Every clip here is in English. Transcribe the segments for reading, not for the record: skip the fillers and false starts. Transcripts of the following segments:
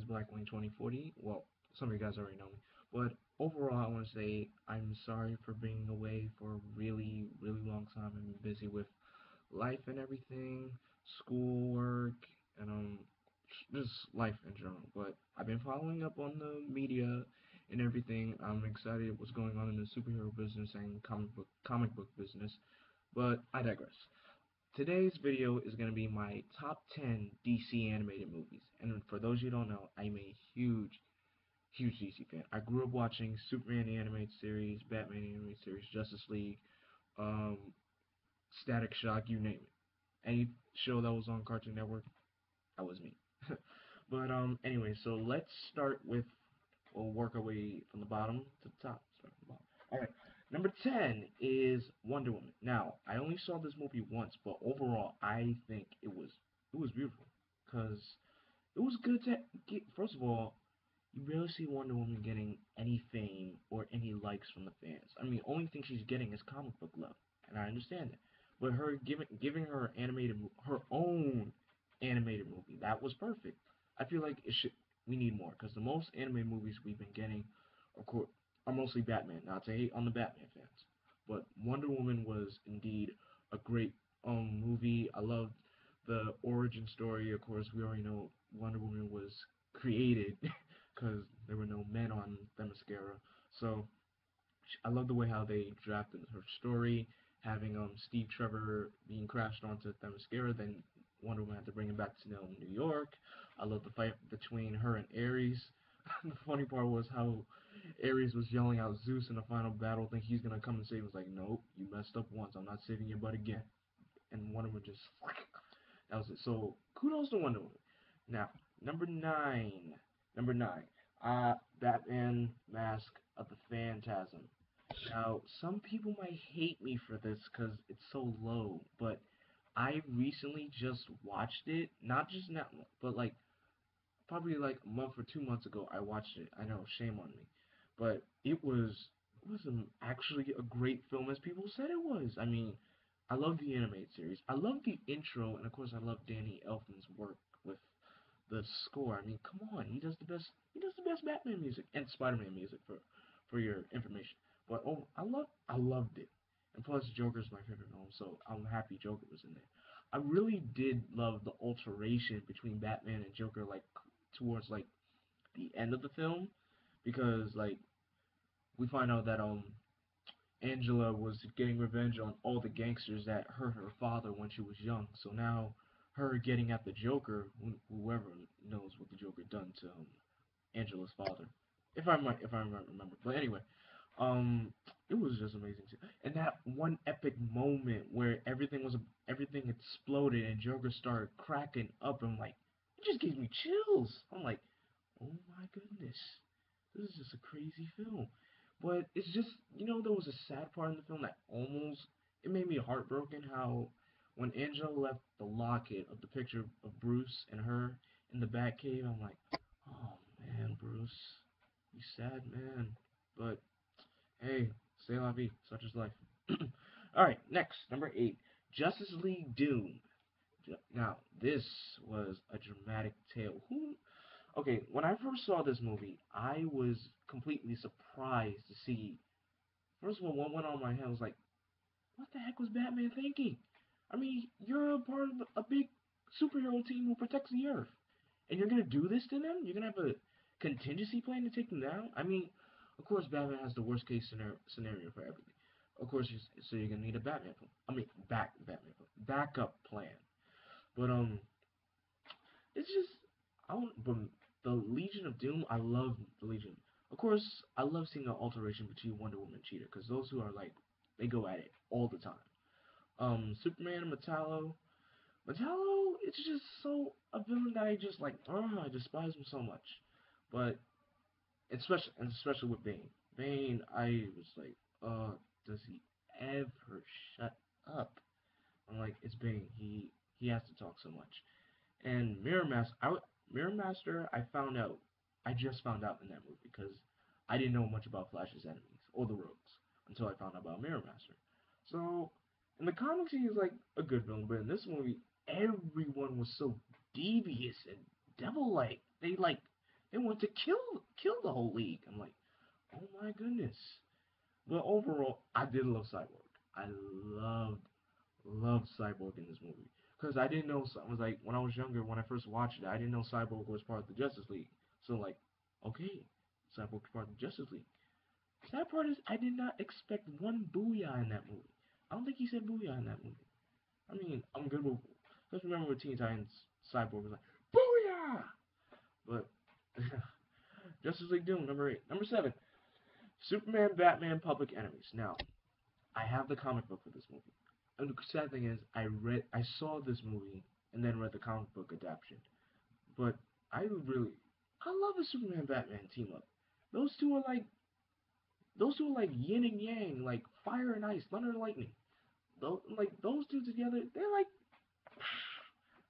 Blackwing 2040. Well, some of you guys already know me. But overall, I want to say I'm sorry for being away for a really, really long time. I've been busy with life and everything, schoolwork, and just life in general. But I've been following up on the media and everything. I'm excited what's going on in the superhero business and comic book business. But I digress. Today's video is going to be my top 10 DC animated movies. And for those you don't know, I'm a huge, huge DC fan. I grew up watching Superman the animated series, Batman the animated series, Justice League, um, Static Shock, you name it. Any show that was on Cartoon Network, that was me. But anyway, so let's start with, we'll work our way from the bottom to the top. Start from the bottom. All right. Number 10 is Wonder Woman. Now, I only saw this movie once, but overall, I think it was beautiful because it was good to get. First of all, you rarely see Wonder Woman getting any fame or any likes from the fans. I mean, only thing she's getting is comic book love, and I understand that. But her giving her her own animated movie, that was perfect. I feel like it should we need more because the most animated movies we've been getting, of course, are mostly Batman. Not to hate on the Batman fans, but Wonder Woman was indeed a great movie. I loved the origin story. Of course, we already know Wonder Woman was created because there were no men on Themyscira. So I love the way how they drafted her story, having Steve Trevor being crashed onto Themyscira, then Wonder Woman had to bring him back to New York. I love the fight between her and Ares. The funny part was how Ares was yelling out Zeus in the final battle, think he's gonna come and save him. Was like, nope, you messed up once. I'm not saving your butt again. And Wonder Woman just that was it. So kudos to Wonder Woman. Now, number nine. Number nine. Batman Mask of the Phantasm. Now, some people might hate me for this because it's so low, but I recently just watched it. Not just now, but like probably like a month or 2 months ago. I watched it. I know, shame on me, but it was actually a great film as people said it was. I mean, I love the animated series. I love the intro, and of course, I love Danny Elfman's work with the score. I mean, come on, he does the best. He does the best Batman music and Spider-Man music for your information. But oh, I loved it. And plus, Joker's my favorite film, so I'm happy Joker was in there. I really did love the alteration between Batman and Joker, like towards like the end of the film, because like we find out that Angela was getting revenge on all the gangsters that hurt her father when she was young. So now her getting at the Joker, whoever knows what the Joker done to Angela's father, if I remember. But anyway, um, it was just amazing too. And that one epic moment where everything exploded and Joker started cracking up, and like it just gave me chills. I'm like, oh my goodness, this is just a crazy film. But it's just, there was a sad part in the film that almost, it made me heartbroken how when Angela left the locket of the picture of Bruce and her in the Batcave, I'm like, oh man, Bruce, you sad man. But hey, c'est la vie, such is life. Alright, next, number 8, Justice League Doom. Now, this was a dramatic tale. Okay, when I first saw this movie, I was completely surprised to see. First of all, what went on in my head was like, what the heck was Batman thinking? I mean, you're a part of a big superhero team who protects the Earth, and you're gonna do this to them? You're gonna have a contingency plan to take them down? I mean, of course, Batman has the worst case scenario for everything. Of course, so you're gonna need a Batman plan. I mean, backup plan. But it's just I don't. But the Legion of Doom, I love the Legion. Of course, I love seeing an alteration between Wonder Woman and Cheetah because those two are like they go at it all the time. Superman and Metallo. Metallo, it's just so a villain that I just like. I despise him so much. But especially with Bane. Bane, I was like, does he ever shut up? I'm like, it's Bane. He has to talk so much. And Mirror Master, I just found out in that movie because I didn't know much about Flash's enemies or the Rogues until I found out about Mirror Master. So in the comics, he's like a good villain, but in this movie, everyone was so devious and devil-like. They want to kill the whole league. I'm like, oh my goodness. But overall, I did love Cyborg. I loved loved Cyborg in this movie because I didn't know. I was like when I was younger, when I first watched it, I didn't know Cyborg was part of the Justice League. So like, okay, Cyborg's part of the Justice League. Sad part is I did not expect one booyah in that movie. I don't think he said booyah in that movie. I mean, I'm good with. Just remember with Teen Titans, Cyborg was like booyah, but Justice League Doom number 8, number 7, Superman, Batman, Public Enemies. Now, I have the comic book for this movie. And the sad thing is, I saw this movie and then read the comic book adaptation. But I love the Superman Batman team up. Those two are like, those two are like yin and yang, like fire and ice, thunder and lightning. Those two together, they're like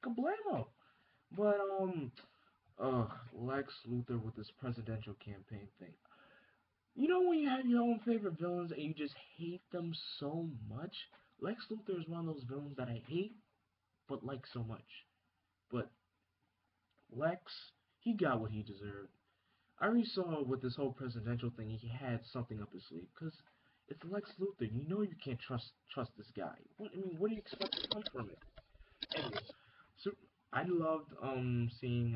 kablamo. But Lex Luthor with this presidential campaign thing. You know when you have your own favorite villains and you just hate them so much? Lex Luthor is one of those villains that I hate but like so much. But Lex, he got what he deserved. I already saw with this whole presidential thing, he had something up his sleeve. Cause it's Lex Luthor. You know you can't trust this guy. What do you expect to come from it? Anyway, so I loved seeing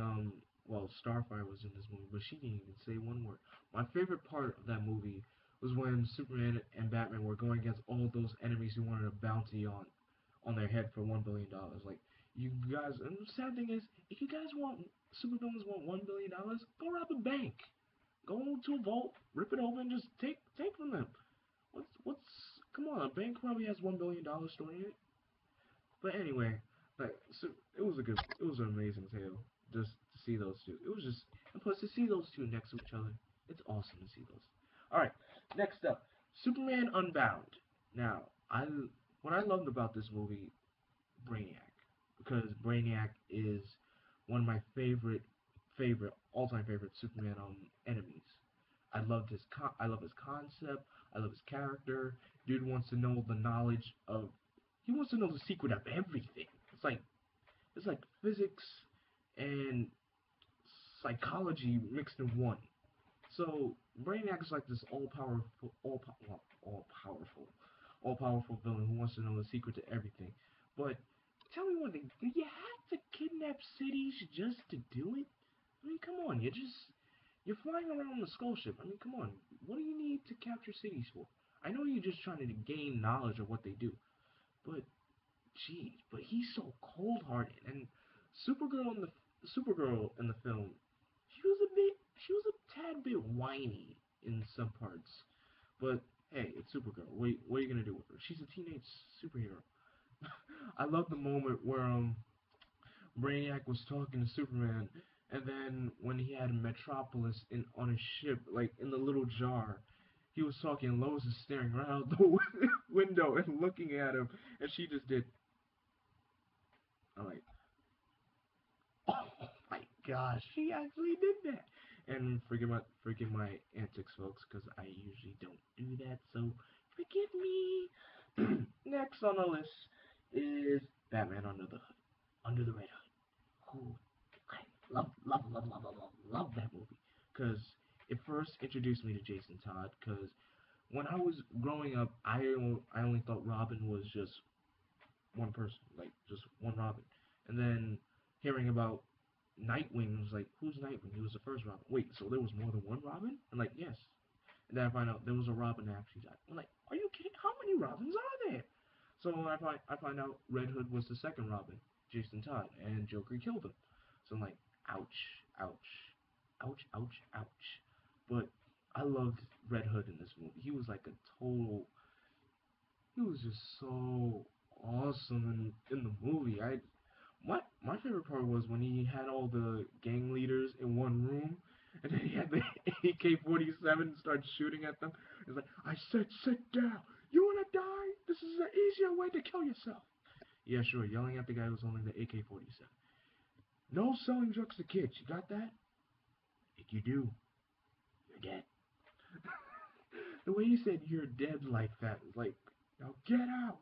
well Starfire was in this movie, but she didn't even say one word. My favorite part of that movie was when Superman and Batman were going against all those enemies who wanted a bounty on their head for $1 billion. Like you guys, and the sad thing is, if you guys want supervillains want $1 billion, go rob a bank, go to a vault, rip it open, just take from them. What's come on, a bank probably has $1 billion stored in it. But anyway, like so it was an amazing tale just to see those two. It was just and plus to see those two next to each other, it's awesome to see those. All right, next up, Superman Unbound. Now, I what I loved about this movie, Brainiac, because Brainiac is one of my favorite all-time favorite Superman enemies. I love his concept. I love his character. Dude wants to know the knowledge of. He wants to know the secret of everything. It's like physics and psychology mixed in one. So Brainiac is like this all powerful villain who wants to know the secret to everything. But tell me one thing: do you have to kidnap cities just to do it? I mean, come on, you're flying around on a skull ship. I mean, come on, what do you need to capture cities for? I know you're just trying to gain knowledge of what they do, but jeez, but he's so cold-hearted. And Supergirl in the Supergirl in the film, she was a tad bit whiny in some parts. But hey, it's Supergirl. What are you gonna do with her? She's a teenage superhero. I love the moment where Brainiac was talking to Superman, and then when he had Metropolis in on his ship, like in the little jar, he was talking. And Lois is staring right out the window and looking at him, and she just did. I'm like, oh my gosh, she actually did that. And forgive my antics, folks, because I usually don't do that. So forgive me. Next on the list is Batman Under the Red Hood. Who I love that movie because it first introduced me to Jason Todd. Because when I was growing up, I only thought Robin was just one person, like just one Robin. And then hearing about Nightwing was like, who's Nightwing? He was the first Robin. Wait, so there was more than one Robin? And like, yes. And then I find out there was a Robin that actually died. I'm like, are you kidding? How many Robins are there? So I find out Red Hood was the second Robin, Jason Todd, and Joker killed him. So I'm like, ouch, ouch, ouch, ouch, ouch. But I loved Red Hood in this movie. He was like a total. He was just so awesome in the movie. My favorite part was when he had all the gang leaders in one room, and then he had the AK-47 start shooting at them. It's like, I said, sit down. You wanna die? This is an easier way to kill yourself. Yeah, sure. Yelling at the guy who's holding the AK-47. No selling drugs to kids. You got that? If you do, you're dead. The way he said you're dead like that, like, now get out.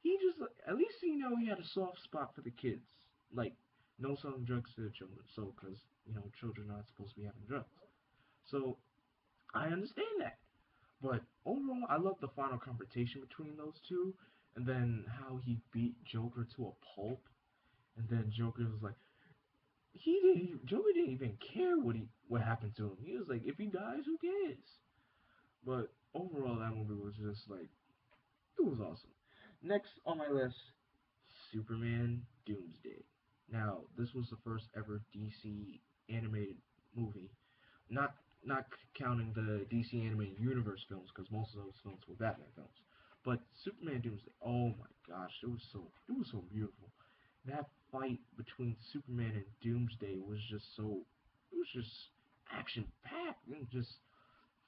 He just, at least he had a soft spot for the kids. Like, no selling drugs to children. So, because children are not supposed to be having drugs. So I understand that. But overall, I love the final confrontation between those two, and then how he beat Joker to a pulp, and then Joker was like, Joker didn't even care what happened to him. He was like, if he dies, who cares? But overall, that movie was just like, it was awesome. Next on my list, Superman Doomsday. Now, this was the first ever DC animated movie, not not counting the DC animated universe films, because most of those films were Batman films. But Superman Doomsday, oh my gosh, it was so beautiful. That fight between Superman and Doomsday was just so, it was just action packed and just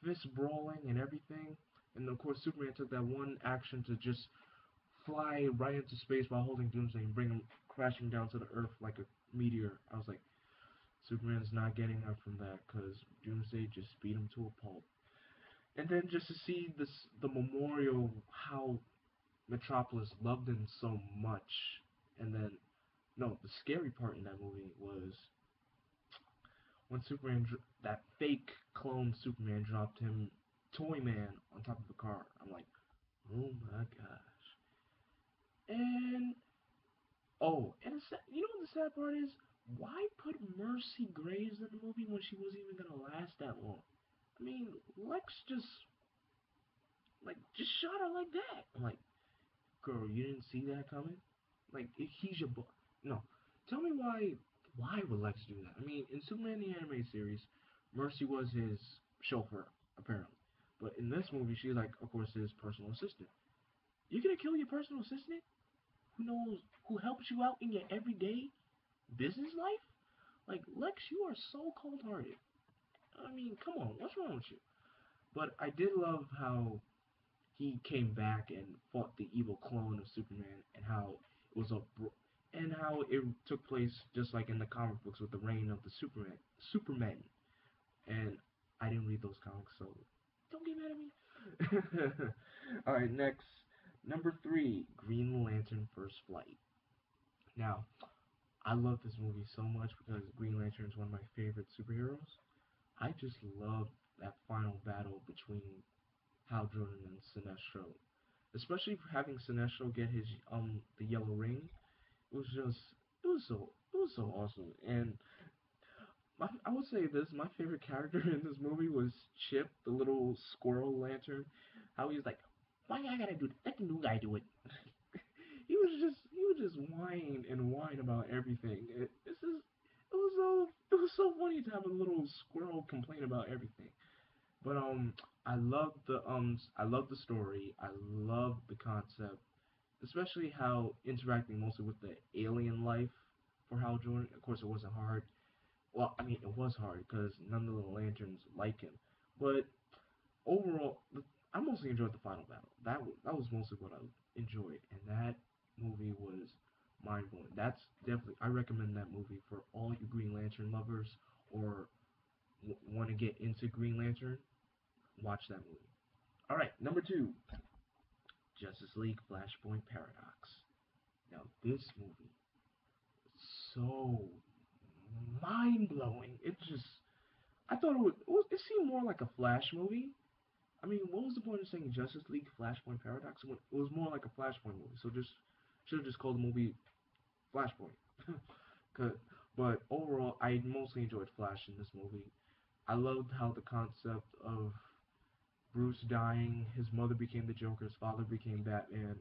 fist brawling and everything. And of course, Superman took that one action to just fly right into space while holding Doomsday and bring him crashing down to the Earth like a meteor. I was like, Superman's not getting up from that because Doomsday just beat him to a pulp. And then just to see the memorial, how Metropolis loved him so much. And then, no, the scary part in that movie was when that fake clone Superman dropped him, Toyman, on top of the car. I'm like, oh my gosh. And and you know what the sad part is? Why put Mercy Graves in the movie when she wasn't even gonna last that long? I mean, Lex just shot her like that. I'm like, girl, you didn't see that coming? Like, he's your boy. No, tell me why would Lex do that? I mean, in Superman the Anime Series, Mercy was his chauffeur apparently, but in this movie, she's like, of course, his personal assistant. You're gonna kill your personal assistant who knows who helps you out in your everyday business life? Like, Lex, you are so cold hearted. I mean, come on, what's wrong with you? But I did love how he came back and fought the evil clone of Superman, and how it was and how it took place just like in the comic books with the reign of the Superman. And I didn't read those comics, so don't get mad at me. All right, next, number three, Green Lantern First Flight. Now, I love this movie so much because Green Lantern is one of my favorite superheroes. I just love that final battle between Hal Jordan and Sinestro, especially for having Sinestro get his the yellow ring. It was just it was so awesome. And I would say this, my favorite character in this movie was Chip, the little squirrel lantern. How he was like, why I gotta do it? Let the new guy do it. He was just whine and whine about everything. It was so funny to have a little squirrel complain about everything. But I love the story. I love the concept, especially how interacting mostly with the alien life for Hal Jordan. Of course, it wasn't hard. Well, I mean, it was hard because none of the lanterns like him. But overall, I mostly enjoyed the final battle. That was mostly what I enjoyed, and that movie was mind blowing. That's definitely, I recommend that movie for all you Green Lantern lovers, or want to get into Green Lantern. Watch that movie. All right, number two, Justice League Flashpoint Paradox. Now this movie is so mind blowing. I thought it seemed more like a Flash movie. I mean, what was the point of saying Justice League Flashpoint Paradox when it was more like a Flashpoint movie? So just should have just called the movie Flashpoint. But overall, I mostly enjoyed Flash in this movie. I loved how the concept of Bruce dying, his mother became the Joker, his father became Batman,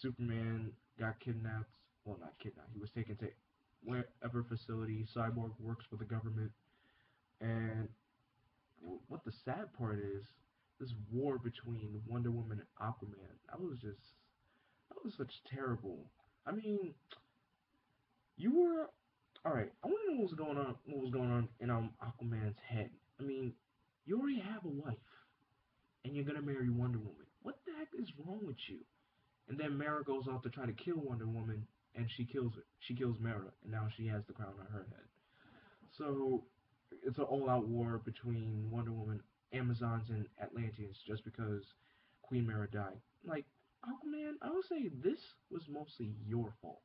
Superman got kidnapped. Well, not kidnapped. He was taken to wherever facility. Cyborg works for the government, and what the sad part is, this war between Wonder Woman and Aquaman. That was such terrible. I mean, you were all right. I want to know what was going on in Aquaman's head. I mean, you already have a wife, and you're gonna marry Wonder Woman. What the heck is wrong with you? And then Mara goes off to try to kill Wonder Woman, and she kills her. She kills Mara, and now she has the crown on her head. So it's an all-out war between Wonder Woman, Amazons, and Atlanteans just because Queen Mara died. Like, Aquaman, I would say this was mostly your fault.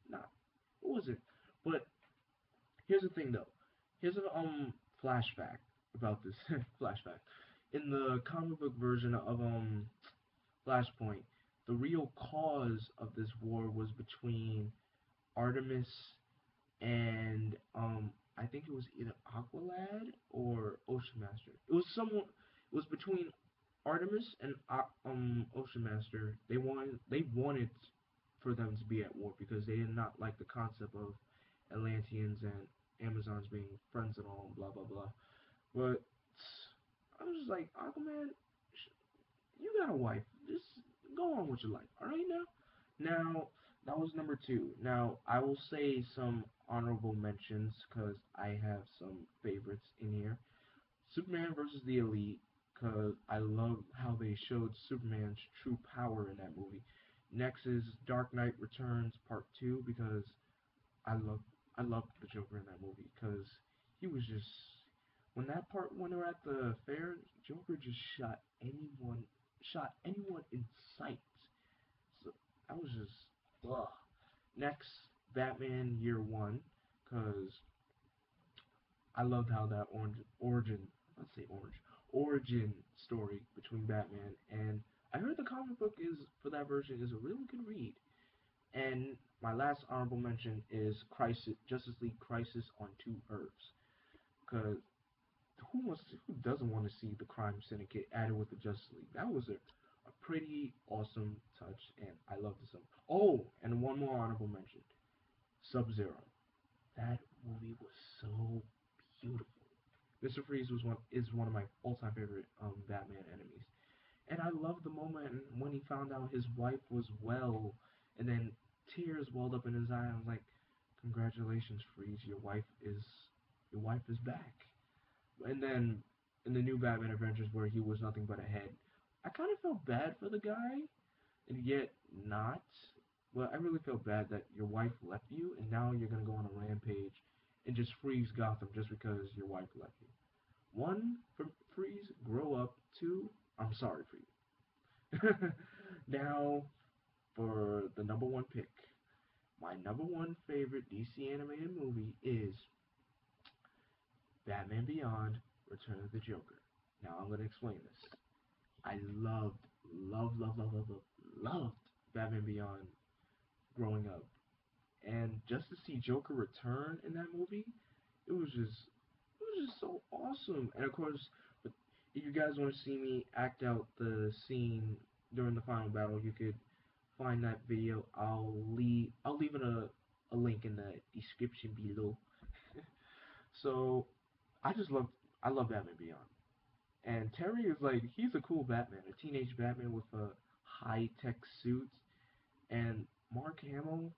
Not, it wasn't. But here's the thing, though. Here's a flashback about this flashback. In the comic book version of Flashpoint, the real cause of this war was between Artemis and I think it was either Aqualad or Ocean Master. It was someone. It was between Artemis and Ocean Master. They wanted for them to be at war because they did not like the concept of Atlanteans and Amazons being friends and all, blah blah blah. But I was just like, Aquaman, you got a wife. Just go on with your life. All right now. Now that was number two. Now I will say some honorable mentions because I have some favorites in here. Superman versus the Elite, because I love how they showed Superman's true power in that movie. Next is Dark Knight Returns Part 2, because I love I love the Joker in that movie, because he was just when they were at the fair, Joker just shot anyone in sight. So I was just ugh. Next, Batman Year One, because I loved how that let's say origin story between Batman and I heard the comic book is for that version is a really good read. And my last honorable mention is Justice League Crisis on Two Earths, because who doesn't want to see the Crime Syndicate added with the Justice League? That was a pretty awesome touch, and I love this one. Oh, and one more honorable mention: Sub Zero. That movie was so beautiful. Mr. Freeze is one of my all-time favorite Batman enemies, and I love the moment when he found out his wife was well, and then tears welled up in his eye. I was like, "Congratulations, Freeze, your wife is back." And then in the new Batman Adventures, where he was nothing but a head, I kind of felt bad for the guy, and yet not. But I really felt bad that your wife left you, and now you're gonna go on a rampage and just freeze Gotham just because your wife left you. One, for Freeze, grow up. Two, I'm sorry for you. Now, for the number one pick, my number one favorite DC animated movie is Batman Beyond: Return of the Joker. Now I'm gonna explain this. I loved Batman Beyond growing up, and just to see Joker return in that movie, it was just so awesome. And of course, but if you guys want to see me act out the scene during the final battle, you could find that video. I'll leave it a link in the description below. So I love Batman Beyond. And Terry is like he's a cool Batman, a teenage Batman with a high tech suit. And Mark Hamill,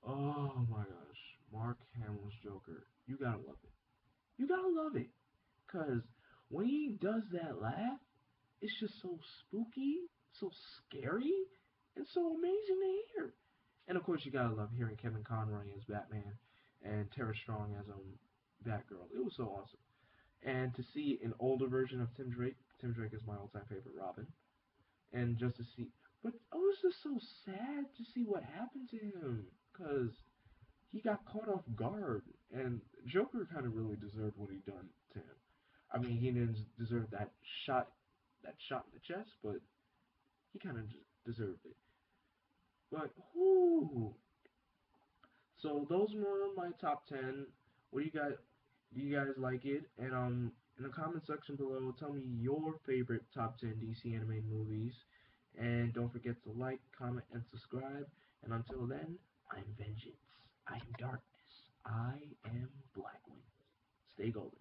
oh my gosh, Mark Hamill's Joker, you gotta love it. You gotta love it, cause when he does that laugh, it's just so spooky, so scary, and so amazing to hear. And of course, you gotta love hearing Kevin Conroy as Batman and Tara Strong as Batgirl. It was so awesome. And to see an older version of Tim Drake is my all-time favorite Robin, and just to see, but I was just so sad to see what happened to him, cause he got caught off guard, and Joker kind of really deserved what he done to him. I mean, he didn't deserve shot, that shot in the chest, but he kind of deserved it. But whoo, so those were my top 10. What do you guys do you guys like it? And in the comment section below, tell me your favorite top 10 DC animated movies. And don't forget to like, comment, and subscribe. And until then, I'm vengeance. I am darkness. I am Blackwing. Stay golden.